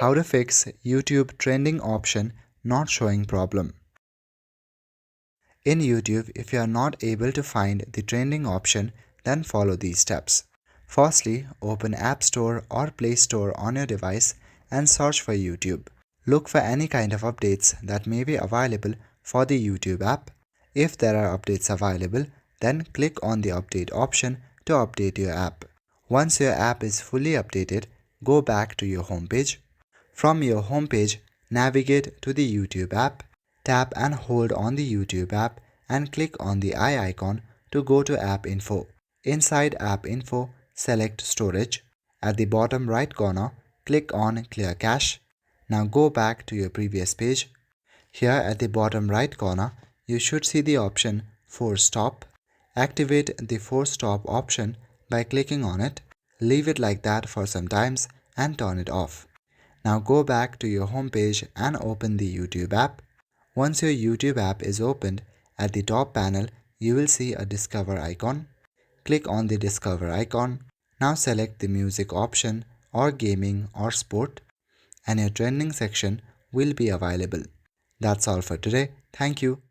How to fix YouTube trending option not showing problem. In YouTube, if you are not able to find the trending option, then follow these steps. Firstly, open App Store or Play Store on your device and search for YouTube. Look for any kind of updates that may be available for the YouTube app. If there are updates available, then click on the update option to update your app. Once your app is fully updated, go back to your home page. From your home page, navigate to the YouTube app, tap and hold on the YouTube app and click on the eye icon to go to App Info. Inside App Info, select Storage. At the bottom right corner, click on Clear Cache. Now go back to your previous page. Here at the bottom right corner, you should see the option Force Stop. Activate the Force Stop option by clicking on it. Leave it like that for some times and turn it off. Now go back to your home page and open the YouTube app. Once your YouTube app is opened, at the top panel, you will see a Discover icon. Click on the Discover icon. Now select the Music option or Gaming or Sport, and your trending section will be available. That's all for today. Thank you.